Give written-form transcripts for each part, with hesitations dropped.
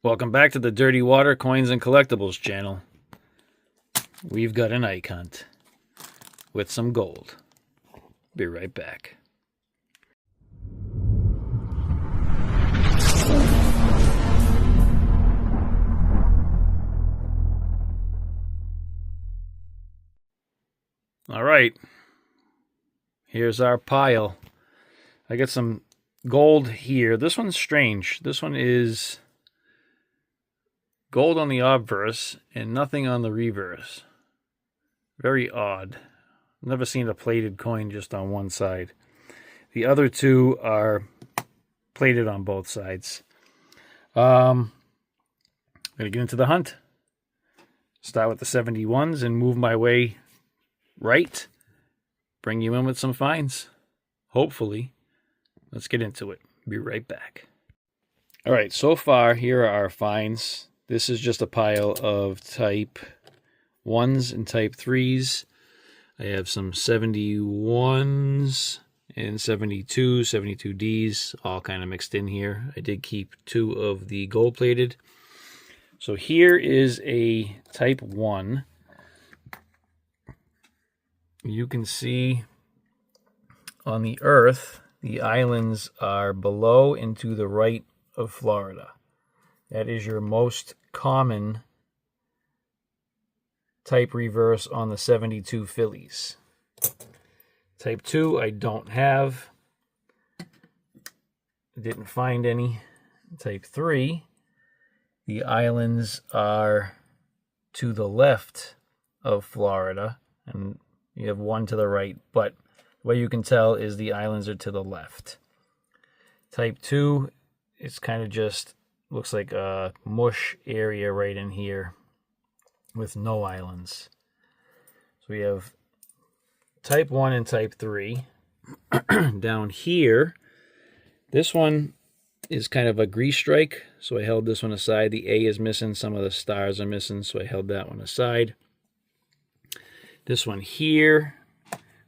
Welcome back to the Dirty Water Coins and Collectibles channel. We've got an Ike hunt with some gold. Be right back. All right, here's our pile. I got some gold here. This one's strange. This one is gold on the obverse and nothing on the reverse. Very odd. Never seen a plated coin just on one side. The other two are plated on both sides. I'm going to get into the hunt. Start with the 71s and move my way right. Bring you in with some finds. Hopefully. Let's get into it. Be right back. All right, so far, here are our finds. This is just a pile of type 1s and type 3s. I have some 71s and 72s, 72Ds, all kind of mixed in here. I did keep 2 of the gold-plated. So here is a type 1. You can see on the Earth, the islands are below and to the right of Florida. That is your most common type reverse on the 72 Phillies. Type 2 I don't have. Didn't find any. Type 3, the islands are to the left of Florida, and you have one to the right, but the way you can tell is the islands are to the left. Type 2, it's kind of just looks like a mush area right in here with no islands. So we have type 1 and type 3. Down here, this one is kind of a grease strike, so I held this one aside. The A is missing, some of the stars are missing, so I held that one aside. This one here,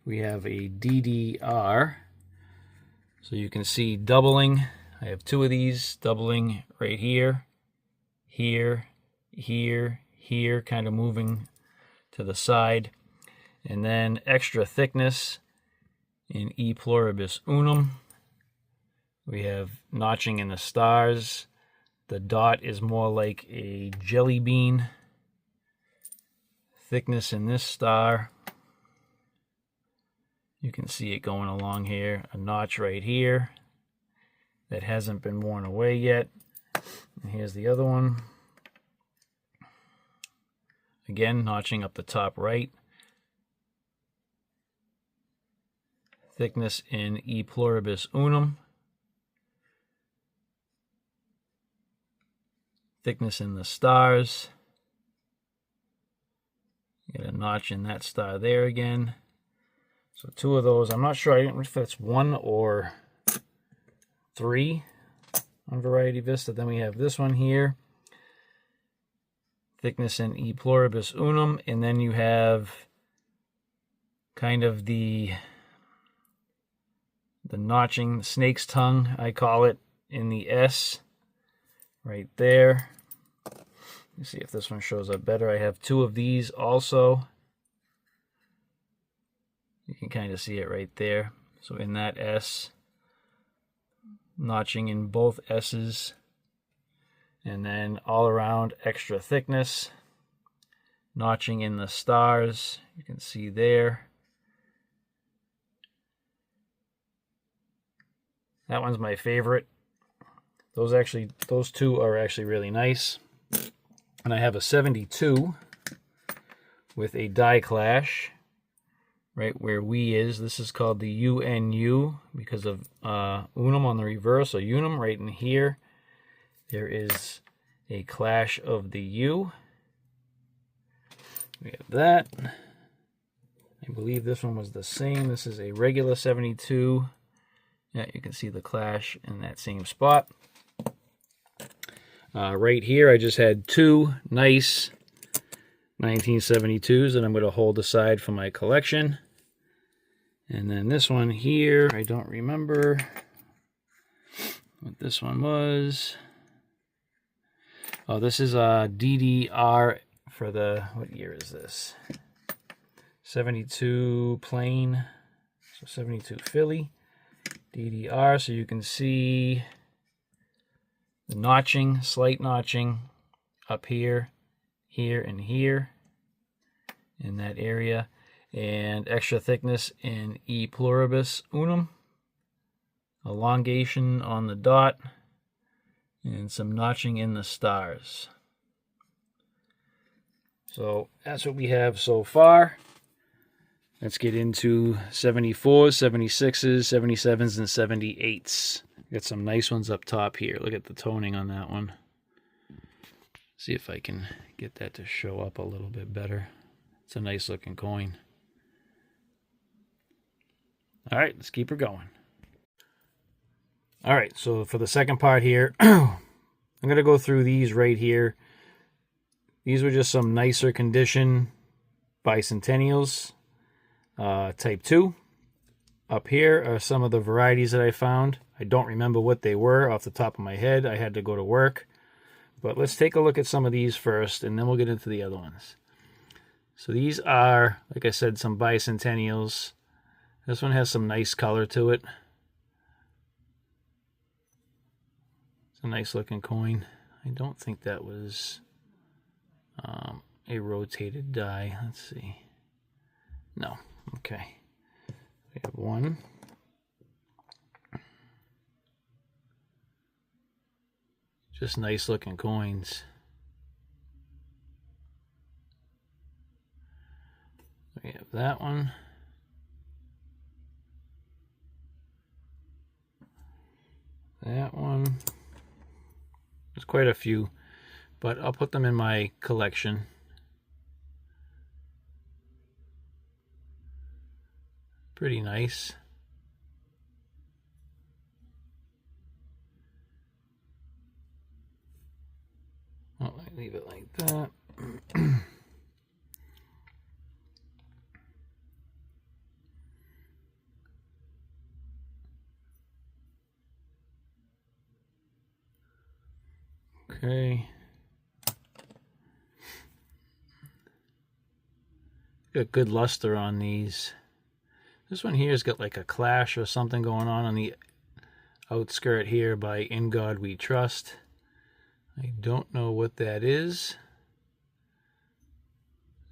we have a DDR. So you can see doubling. I have 2 of these doubling right here, here, here, here, kind of moving to the side. And then extra thickness in E pluribus unum. We have notching in the stars. The dot is more like a jelly bean. Thickness in this star. You can see it going along here. A notch right here that hasn't been worn away yet. And here's the other one. Again, notching up the top right. Thickness in E pluribus unum. Thickness in the stars. Get a notch in that star there again. So 2 of those. I'm not sure if that's 1 or 3 on Variety Vista. Then we have this one here. Thickness in E pluribus unum. And then you have kind of the notching, snake's tongue, I call it, in the S right there. Let's see if this one shows up better. I have 2 of these also. You can kind of see it right there. So in that S, notching in both S's, and then all around extra thickness, notching in the stars. You can see there. That one's my favorite. Those 2 are actually really nice. And I have a 72 with a die clash right where we is. This is called the UNU because of unum on the reverse, so unum right in here. There is a clash of the U. We have that. I believe this one was the same. This is a regular 72. Yeah, you can see the clash in that same spot. Right here, I just had 2 nice 1972s that I'm going to hold aside for my collection. And then this one here, I don't remember what this one was. Oh, this is a DDR for the, what year is this? 72 plain, so 72 Philly, DDR, so you can see the notching, slight notching up here, here, and here in that area, and extra thickness in E pluribus unum, elongation on the dot, and some notching in the stars. So that's what we have so far. Let's get into 74s, 76s, 77s, and 78s. Got some nice ones up top here. Look at the toning on that one. See if I can get that to show up a little bit better. It's a nice looking coin. All right, let's keep her going. All right, so for the second part here, I'm going to go through these right here. These were just some nicer condition bicentennials. Type 2. Up here are some of the varieties that I found. I don't remember what they were off the top of my head. I had to go to work. But let's take a look at some of these first, and then we'll get into the other ones. So these are, like I said, some bicentennials. This one has some nice color to it. It's a nice looking coin. I don't think that was a rotated die. Let's see. No. Okay. We have one. Just nice looking coins. We have that one. That one. There's quite a few, but I'll put them in my collection. Pretty nice. Well, I leave it like that. Okay. Got good luster on these. This one here's got like a clash or something going on the outskirt here by In God We Trust. I don't know what that is.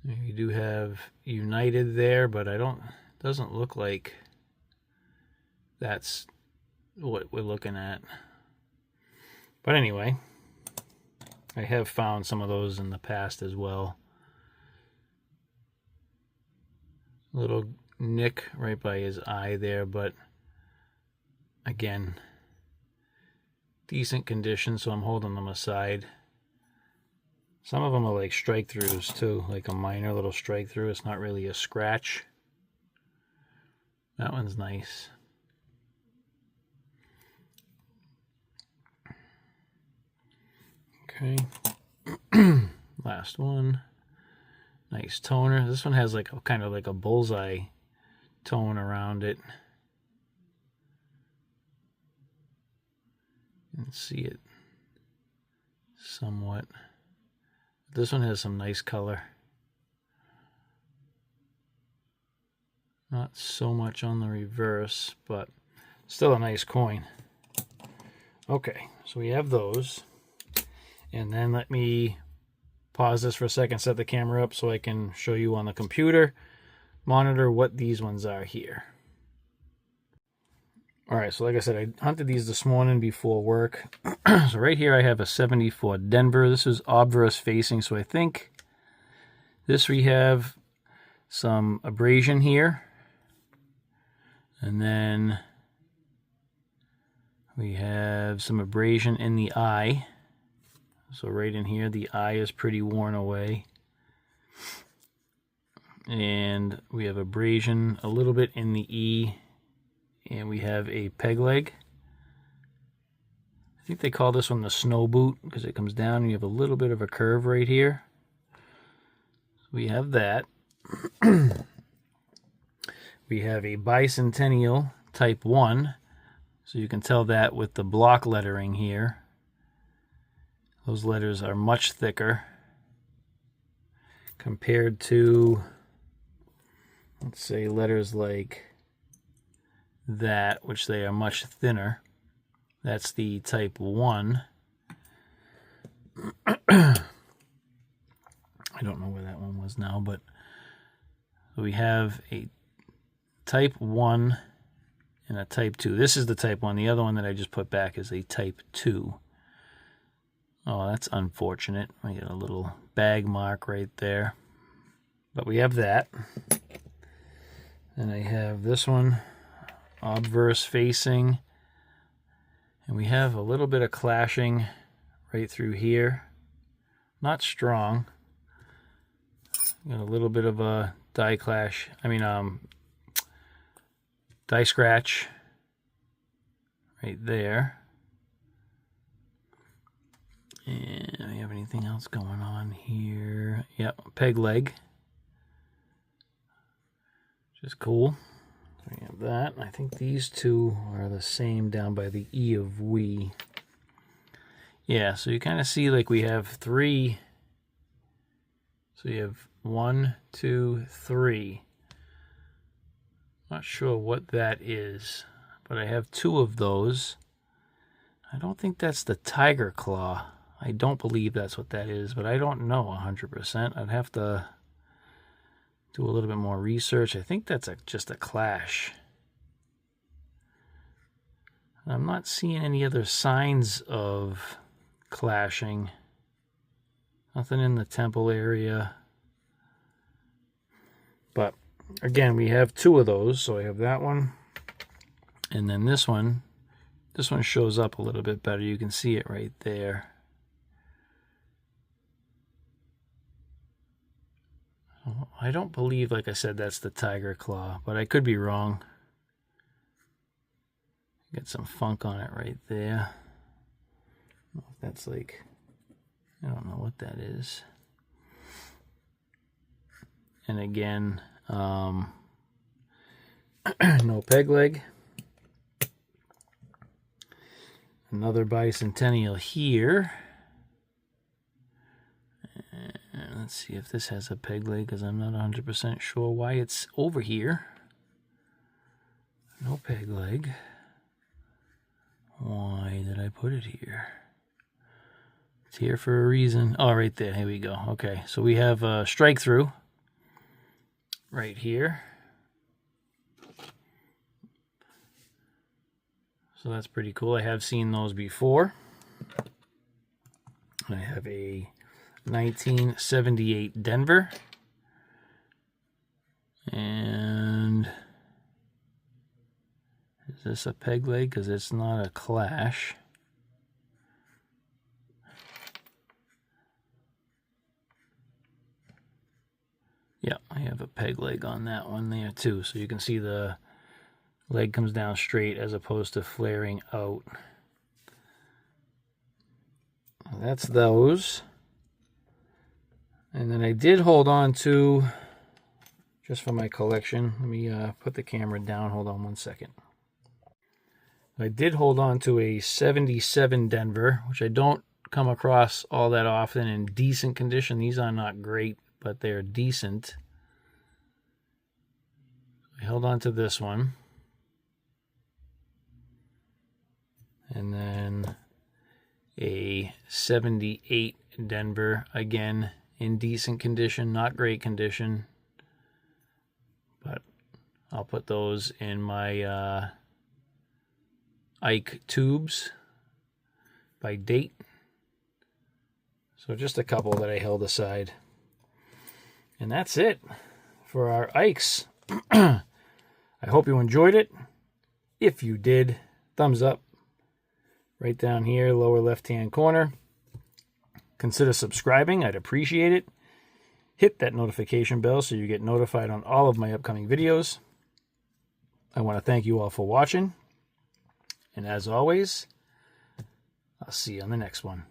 We do have United there, but doesn't look like that's what we're looking at. But anyway, I have found some of those in the past as well. Little nick right by his eye there, but again, decent condition, so I'm holding them aside. Some of them are like strike throughs too, like a minor little strike through. It's not really a scratch. That one's nice. Okay. Last one. Nice toner. This one has like a kind of like a bullseye tone around it. You can see it somewhat. This one has some nice color. Not so much on the reverse, but still a nice coin. Okay, so we have those. And then let me pause this for a second, set the camera up so I can show you on the computer monitor what these ones are here. All right, so like I said, I hunted these this morning before work. So right here I have a 74 Denver. This is obverse facing, so I think this we have some abrasion here. And then we have some abrasion in the eye. So right in here, the eye is pretty worn away. And we have abrasion a little bit in the E. And we have a peg leg. I think they call this one the snow boot because it comes down and you have a little bit of a curve right here. So we have that. We have a bicentennial type 1. So you can tell that with the block lettering here. Those letters are much thicker compared to, let's say, letters like that, which they are much thinner. That's the type 1. I don't know where that one was now, but we have a type 1 and a type 2. This is the type 1. The other one that I just put back is a type 2. Oh, that's unfortunate. We got a little bag mark right there. But we have that. And I have this one, obverse facing. And we have a little bit of clashing right through here. Not strong. Got a little bit of a die clash. Die scratch right there. And do we have anything else going on here? Yep, peg leg. Which is cool. So we have that. I think these two are the same down by the E of we. Yeah, so you kind of see like we have 3. So you have 1, 2, 3. Not sure what that is, but I have 2 of those. I don't think that's the tiger claw. I don't believe that's what that is, but I don't know 100%. I'd have to do a little bit more research. I think that's just a clash. I'm not seeing any other signs of clashing. Nothing in the temple area. But again, we have 2 of those. So I have that one. And then this one. This one shows up a little bit better. You can see it right there. I don't believe, like I said, that's the tiger claw, but I could be wrong. Get some funk on it right there. I don't know if that's like, I don't know what that is. And again, no peg leg. Another bicentennial here. And let's see if this has a peg leg, because I'm not 100% sure why it's over here. No peg leg. Why did I put it here? It's here for a reason. Oh, right there. Here we go. Okay, so we have a strike through right here. So that's pretty cool. I have seen those before. I have a 1978 Denver. And is this a peg leg? Because it's not a clash. Yeah, I have a peg leg on that one there too. So you can see the leg comes down straight as opposed to flaring out. That's those. And then I did hold on to, just for my collection, let me put the camera down. Hold on one second. I did hold on to a 77 Denver, which I don't come across all that often in decent condition. These are not great, but they're decent. I held on to this one. And then a 78 Denver, again, in decent condition, not great condition. But I'll put those in my Ike tubes by date. So just a couple that I held aside. And that's it for our Ikes. I hope you enjoyed it. If you did, thumbs up. Right down here, lower left-hand corner. Consider subscribing. I'd appreciate it. Hit that notification bell so you get notified on all of my upcoming videos. I want to thank you all for watching. And as always, I'll see you on the next one.